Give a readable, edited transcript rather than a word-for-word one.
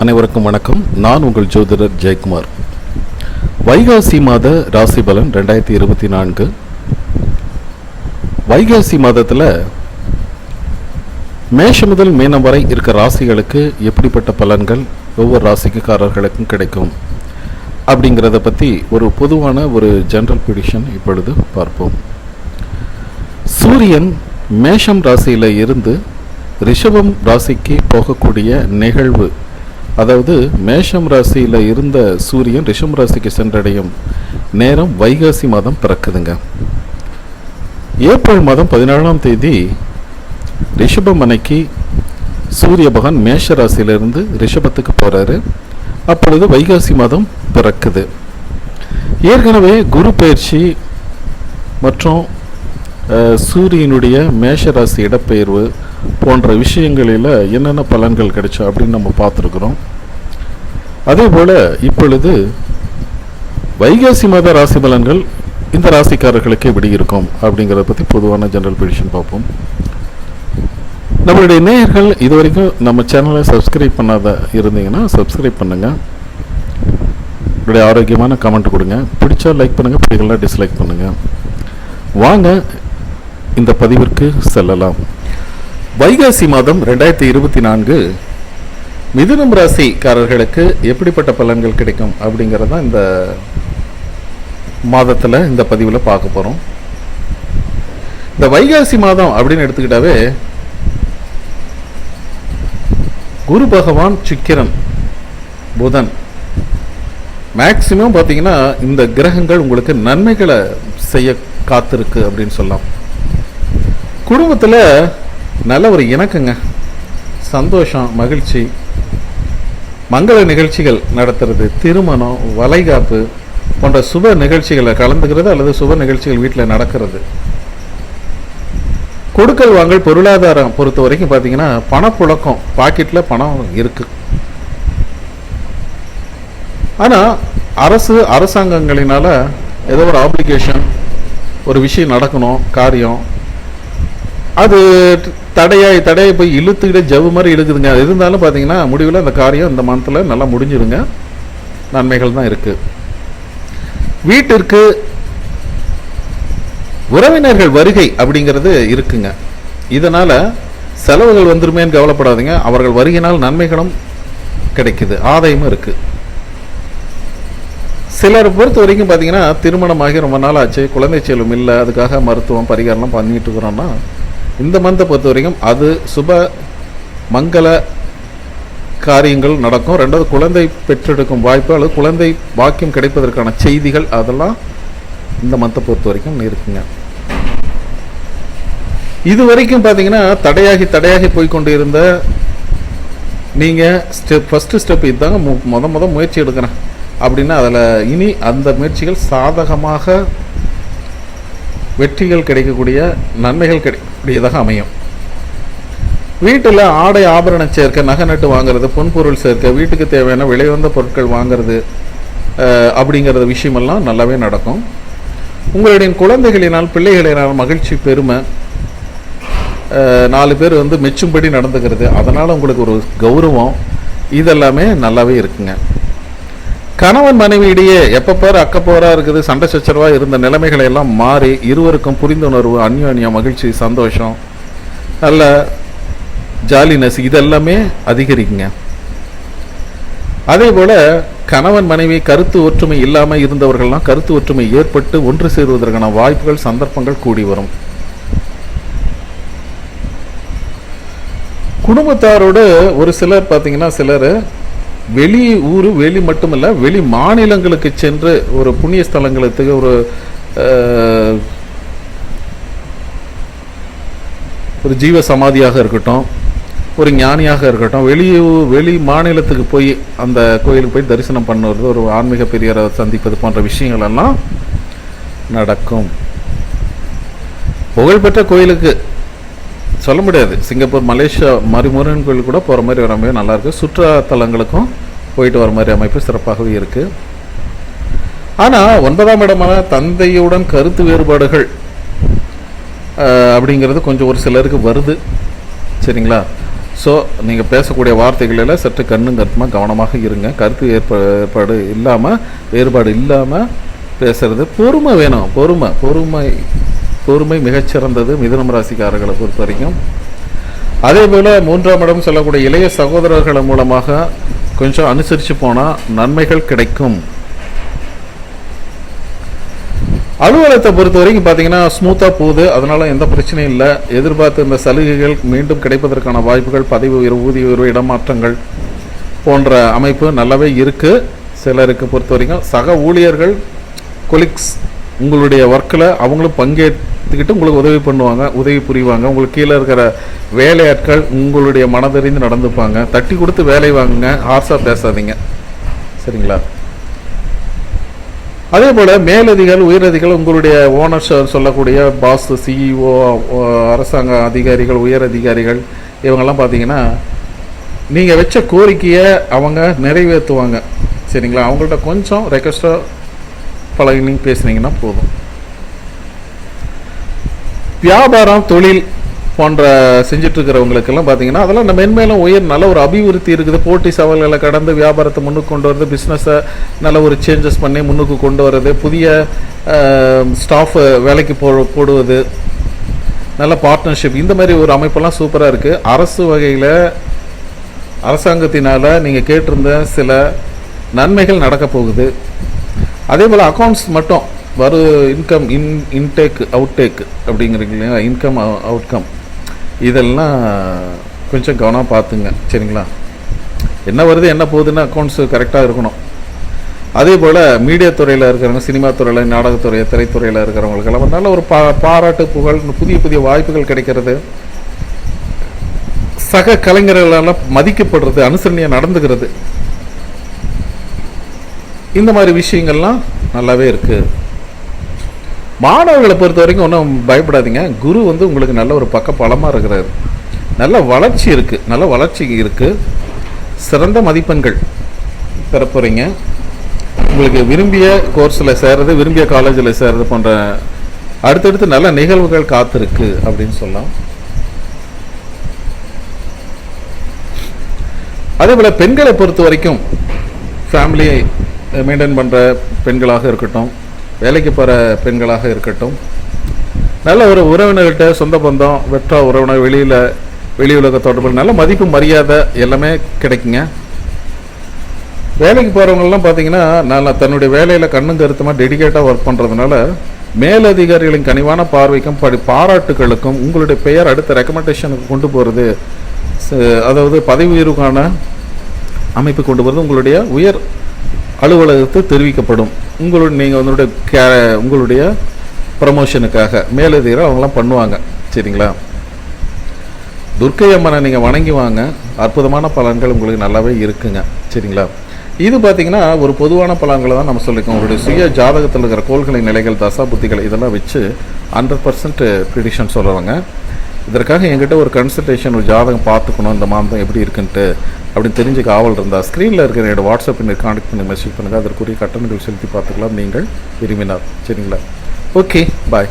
அனைவருக்கும் வணக்கம். நான் உங்கள் ஜோதிடர் ஜெயக்குமார். வைகாசி மாத ராசி பலன் 2024. வைகாசி மாதத்தில் மேஷம் முதல் மீனம் வரை இருக்கிற ராசிகளுக்கு எப்படிப்பட்ட பலன்கள் ஒவ்வொரு ராசிக்காரர்களுக்கும் கிடைக்கும் அப்படிங்கிறத பற்றி ஒரு பொதுவான ஒரு ஜெனரல் ப்ரிடிக்ஷன் இப்பொழுது பார்ப்போம். சூரியன் மேஷம் ராசியில் இருந்து ரிஷபம் ராசிக்கு போகக்கூடிய நிகழ்வு, அதாவது மேஷம் ராசியில் இருந்த சூரியன் ரிஷபம் ராசிக்கு சென்றடையும் நேரம் வைகாசி மாதம் பிறக்குதுங்க. ஏப்ரல் மாதம் 17ஆம் தேதி ரிஷபம் அன்னைக்கு சூரிய பகவான் மேஷ ராசியிலிருந்து ரிஷபத்துக்கு போகிறாரு. அப்பொழுது வைகாசி மாதம் பிறக்குது. ஏற்கனவே குரு பயிற்சி மற்றும் சூரியனுடைய மேஷ ராசி இடப்பெயர்வு போன்ற விஷயங்களில் என்னென்ன பலன்கள் கிடைச்சோம் அப்படின்னு நம்ம பார்த்துருக்குறோம். அதே போல் இப்பொழுது வைகாசி மாத ராசி பலன்கள் இந்த ராசிக்காரர்களுக்கு எப்படி இருக்கும் அப்படிங்கிறத பற்றி பொதுவான ஜெனரல் ப்ரிடிக்ஷன் பார்ப்போம். நம்மளுடைய நேயர்கள் இது வரைக்கும் நம்ம சேனலை சப்ஸ்கிரைப் பண்ணாத இருந்தீங்கன்னா சப்ஸ்கிரைப் பண்ணுங்கள். உங்களுடைய ஆரோக்கியமான கமெண்ட் கொடுங்க. பிடிச்சா லைக் பண்ணுங்கள், பிடிக்கலாம் டிஸ்லைக் பண்ணுங்கள். வாங்க இந்த பதிவிற்கு செல்லலாம். வைகாசி மாதம் 2024 மிதுனம் ராசிக்காரர்களுக்கு எப்படிப்பட்ட பலன்கள் கிடைக்கும் அப்படிங்கிறத இந்த மாதத்தில் இந்த பதிவில் பார்க்க போகிறோம். இந்த வைகாசி மாதம் அப்படின்னு எடுத்துக்கிட்டாவே குரு பகவான், சுக்கிரன், புதன், மேக்சிமம் பார்த்தீங்கன்னா இந்த கிரகங்கள் உங்களுக்கு நன்மைகளை செய்ய காத்திருக்கு அப்படின்னு சொல்லலாம். குடும்பத்தில் நல்ல ஒரு இணக்கங்க, சந்தோஷம், மகிழ்ச்சி, மங்கள நிகழ்ச்சிகள் நடத்துறது, திருமணம், வளைகாப்பு போன்ற சுப நிகழ்ச்சிகளை கலந்துக்கிறது அல்லது சுப நிகழ்ச்சிகள் வீட்டில் நடக்கிறது. கொடுக்கல் வாங்கல், பொருளாதாரம் பொறுத்த வரைக்கும் பார்த்தீங்கன்னா பணப்புழக்கம், பாக்கெட்டில் பணம் இருக்கு. ஆனால் அரசாங்கங்களினால ஏதோ ஒரு ஆப்ளிகேஷன், ஒரு விஷயம் நடக்கணும், காரியம், அது தடையாய் போய் இழுத்துக்கிட்டே ஜவு மாதிரி இழுக்குதுங்க. இருந்தாலும் பார்த்தீங்கன்னா முடிவில் அந்த காரியம் இந்த மந்த்தில் நல்லா முடிஞ்சிருங்க. நன்மைகள் தான் இருக்குது. வீட்டிற்கு உறவினர்கள் வருகை அப்படிங்கிறது இருக்குங்க. இதனால் செலவுகள் வந்துருமேன்னு கவலைப்படாதீங்க. அவர்கள் வருகையினால் நன்மைகளும் கிடைக்குது, ஆதாயமும் இருக்குது. சிலரை பொறுத்த வரைக்கும் பார்த்தீங்கன்னா திருமணமாகி ரொம்ப நாள் ஆச்சு, குழந்தை செல்வம் இல்லை, அதுக்காக மருத்துவம் பரிகாரம்லாம் பண்ணிட்டு இருக்கிறோன்னா இந்த மந்தை பொறுத்த வரைக்கும் அது சுப மங்கள காரியங்கள் நடக்கும். ரெண்டாவது குழந்தை பெற்றெடுக்கும் வாய்ப்பு அல்லது குழந்தை பாக்கியம் கிடைப்பதற்கான செய்திகள் அதெல்லாம் இந்த மந்தை பொறுத்த வரைக்கும் இருக்குங்க. இது வரைக்கும் பார்த்தீங்கன்னா தடையாகி போய்கொண்டு இருந்த நீங்கள் ஃபஸ்ட்டு ஸ்டெப் இதுதாங்க முத முயற்சி எடுக்கிறேன் அப்படின்னா அதில் இனி அந்த முயற்சிகள் சாதகமாக வெற்றிகள் கிடைக்கக்கூடிய, நன்மைகள் கிடைக்கக்கூடியதாக அமையும். வீட்டில் ஆடை ஆபரண சேர்க்கை, நகை நட்டு வாங்கிறது, பொன்பொருள் சேர்க்கை, வீட்டுக்கு தேவையான விலைவந்த பொருட்கள் வாங்கிறது அப்படிங்கிறது விஷயமெல்லாம் நல்லாவே நடக்கும். உங்களுடைய குழந்தைகளினால், பிள்ளைகளினால் மகிழ்ச்சி, பெருமை, 4 பேர் மெச்சும்படி நடந்துக்கிறது, அதனால் உங்களுக்கு ஒரு கௌரவம், இதெல்லாமே நல்லாவே இருக்குங்க. கணவன் மனைவியிடையே எப்பப்பாரு அக்கப்போரா இருக்குது, சண்டை சச்சரவாக இருந்த நிலைமைகளை எல்லாம் மாறி இருவருக்கும் புரிந்துணர்வு, அந்யோன்யம், மகிழ்ச்சி, சந்தோஷம், நல்ல ஜாலினஸ் இதெல்லாமே அதிகரிக்குங்க. அதே போல் கணவன் மனைவி கருத்து ஒற்றுமை இல்லாமல் இருந்தவர்கள்லாம் கருத்து ஒற்றுமை ஏற்பட்டு ஒன்று சேருவதற்கான வாய்ப்புகள், சந்தர்ப்பங்கள் கூடி வரும். குடும்பத்தாரோடு ஒரு சிலர் பார்த்தீங்கன்னா சிலர் வெளி ஊர், வெளி மட்டுமல்ல வெளி மாநிலங்களுக்கு சென்று ஒரு புண்ணிய ஸ்தலங்களுக்கு ஒரு ஜீவ சமாதியாக இருக்கட்டும், ஒரு ஞானியாக இருக்கட்டும், வெளி மாநிலத்துக்கு போய் அந்த கோயிலுக்கு போய் தரிசனம் பண்ணுறது, ஒரு ஆன்மீக பெரியரை சந்திப்பது போன்ற விஷயங்கள் எல்லாம் நடக்கும். புகழ்பெற்ற கோயிலுக்கு சொல்ல முடியாது, சிங்கப்பூர், மலேசியா மாதிரி முருகன் கோயில் கூட போகிற மாதிரி வர மாதிரி நல்லாயிருக்கு. சுற்றுலாத்தலங்களுக்கும் போயிட்டு வர மாதிரி அமைப்பு சிறப்பாகவே இருக்குது. ஆனால் 9ஆம் இடமான தந்தையுடன் கருத்து வேறுபாடுகள் அப்படிங்கிறது கொஞ்சம் ஒரு சிலருக்கு வருது. சரிங்களா? ஸோ நீங்கள் பேசக்கூடிய வார்த்தைகளில் சற்று கண்ணும் கருத்துமாக கவனமாக இருங்க. கருத்து வேறுபாடு இல்லாமல் பேசுகிறது. பொறுமை வேணும். பொறுமை மிகச்சிறந்தது மிதுனம் ராசிக்காரர்களை பொறுத்த வரைக்கும். அதே போல் 3ஆம் இடம் சொல்லக்கூடிய இளைய சகோதரர்கள் மூலமாக கொஞ்சம் அனுசரித்து போனால் நன்மைகள் கிடைக்கும். அலுவலகத்தை பொறுத்த வரைக்கும் பார்த்தீங்கன்னா ஸ்மூத்தாக போகுது. அதனால் எந்த பிரச்சனையும் இல்லை. எதிர்பார்த்த இந்த சலுகைகள் மீண்டும் கிடைப்பதற்கான வாய்ப்புகள், பதவி உயர்வு, ஊதிய உயர்வு, இடமாற்றங்கள் போன்ற அமைப்பு நல்லாவே இருக்குது. சிலருக்கு பொறுத்த வரைக்கும் சக ஊழியர்கள், கொலிக்ஸ் உங்களுடைய ஒர்க்கில் அவங்களும் பங்கேற்றுக்கிட்டு உங்களுக்கு உதவி புரிவாங்க. உங்களுக்கு கீழே இருக்கிற வேலையாட்கள் உங்களுடைய மனதறிந்து நடந்துப்பாங்க. தட்டி கொடுத்து வேலை வாங்குங்க, ஹார்ஸாக பேசாதீங்க. சரிங்களா? அதே போல் மேலதிகாரிகள், உயரதிகாரிகள், உங்களுடைய ஓனர்ஸ் சொல்லக்கூடிய பாஸ், சிஇஓ, அரசாங்க அதிகாரிகள், உயர் அதிகாரிகள் இவங்கெல்லாம் பார்த்தீங்கன்னா நீங்கள் வச்ச கோரிக்கையை அவங்க நிறைவேற்றுவாங்க. சரிங்களா? அவங்கள்ட்ட கொஞ்சம் ரெக்வஸ்ட்டாக பழகினீங்க பேசுனீங்கன்னா போதும். வியாபாரம், தொழில் போன்ற செஞ்சிட்ருக்கிறவங்களுக்கெல்லாம் பார்த்தீங்கன்னா அதெல்லாம் நம்ம மென்மேலும் நல்ல ஒரு அபிவிருத்தி இருக்குது. போட்டி சவால்களை கடந்து வியாபாரத்தை முன்னுக்கு கொண்டு வரது, பிஸ்னஸை நல்ல ஒரு சேஞ்சஸ் பண்ணி முன்னுக்கு கொண்டு வரது, புதிய ஸ்டாஃப் வேலைக்கு போடுவது, நல்ல பார்ட்னர்ஷிப், இந்த மாதிரி ஒரு அமைப்பெல்லாம் சூப்பராக இருக்குது. அரசு வகையில் அரசாங்கத்தினால் நீங்கள் கேட்டிருந்த சில நன்மைகள் நடக்க போகுது. அதே போல் அக்கௌண்ட்ஸ் மட்டும் இன்கம் இன்டேக் அவுட்டேக் அப்படிங்கிறீங்க இல்லையா, இன்கம் அவுட்கம், இதெல்லாம் கொஞ்சம் கவனமாக பார்த்துங்க. சரிங்களா? என்ன வருது என்ன போகுதுன்னு அக்கௌண்ட்ஸு கரெக்டாக இருக்கணும். அதே போல் மீடியா துறையில் இருக்கிறவங்க, சினிமா துறையில், நாடகத்துறை, திரைத்துறையில் இருக்கிறவங்களுக்கெல்லாம் நல்ல ஒரு பாராட்டு, புகழ், புதிய வாய்ப்புகள் கிடைக்கிறது. சக கலைஞர்களெல்லாம் மதிக்கப்படுறது, அனுசரணையாக நடந்துக்கிறது, இந்த மாதிரி விஷயங்கள்லாம் நல்லாவே இருக்குது. மாணவர்களை பொறுத்த வரைக்கும் ஒன்றும் பயப்படாதீங்க. குரு உங்களுக்கு நல்ல ஒரு பலமாக இருக்கிறார். நல்ல வளர்ச்சி இருக்குது. சிறந்த மதிப்பெண்கள் பெற போகிறீங்க. உங்களுக்கு விரும்பிய கோர்ஸில் சேர்றது, விரும்பிய காலேஜில் சேர்றது போன்ற அடுத்தடுத்து நல்ல நிகழ்வுகள் காத்திருக்கு அப்படின்னு சொல்லலாம். அதே போல் பெண்களை பொறுத்த வரைக்கும் ஃபேமிலியை மெயின்டைன் பண்ணுற பெண்களாக இருக்கட்டும், வேலைக்கு போகிற பெண்களாக இருக்கட்டும், நல்ல ஒரு உறவினர்கிட்ட, சொந்த பந்தம், வெற்றா உறவினர், வெளி உலக தொடர்பு, நல்ல மதிப்பு, மரியாதை எல்லாமே கிடைக்குங்க. வேலைக்கு போகிறவங்கலாம் பார்த்தீங்கன்னா நல்லா தன்னுடைய வேலையில் கண்ணும் கருத்துமாக டெடிகேட்டாக ஒர்க் பண்ணுறதுனால மேலதிகாரிகளின் கனிவான பார்வைக்கும் பாராட்டுகளுக்கும் உங்களுடைய பெயர் அடுத்த ரெக்கமெண்டேஷனுக்கு கொண்டு போகிறது, அதாவது பதவி உயர்வுக்கான அமைப்பு கொண்டு போகிறது உங்களுடைய உயர் அலுவலகத்தை தெரிவிக்கப்படும். உங்களுடைய ப்ரமோஷனுக்காக மேலதிகாரி அவங்களாம் பண்ணுவாங்க. சரிங்களா? துர்க்கை அம்மனை நீங்கள் வணங்கி வாங்க, அற்புதமான பலன்கள் உங்களுக்கு நல்லாவே இருக்குங்க. சரிங்களா? இது பார்த்தீங்கன்னா ஒரு பொதுவான பலன்களை தான் நம்ம சொல்லியிருக்கோம். உங்களுடைய சுய ஜாதகத்தில் இருக்கிற கோள்களின் நிலைகள், தசா புத்திகள் இதெல்லாம் வச்சு 100% ப்ரிடிக்ஷன் சொல்லுவாங்க. இதற்காக என்கிட்ட ஒரு கன்சல்டேஷன், ஒரு ஜாதகம் பார்த்துக்கணும், இந்த மாதம் எப்படி இருக்குன்ட்டு அப்படின்னு தெரிஞ்சுக்க ஆவல் இருந்தால் ஸ்க்ரீனில் இருக்கிற என்னோடய வாட்ஸ்அப் எண்ணை கான்டெக்ட் பண்ணி மெசேஜ் பண்ணுங்கள். அதற்குரிய கட்டணங்கள் செலுத்தி பார்த்துக்கலாம் நீங்கள் விரும்பினார். சரிங்களா? ஓகே, பாய்.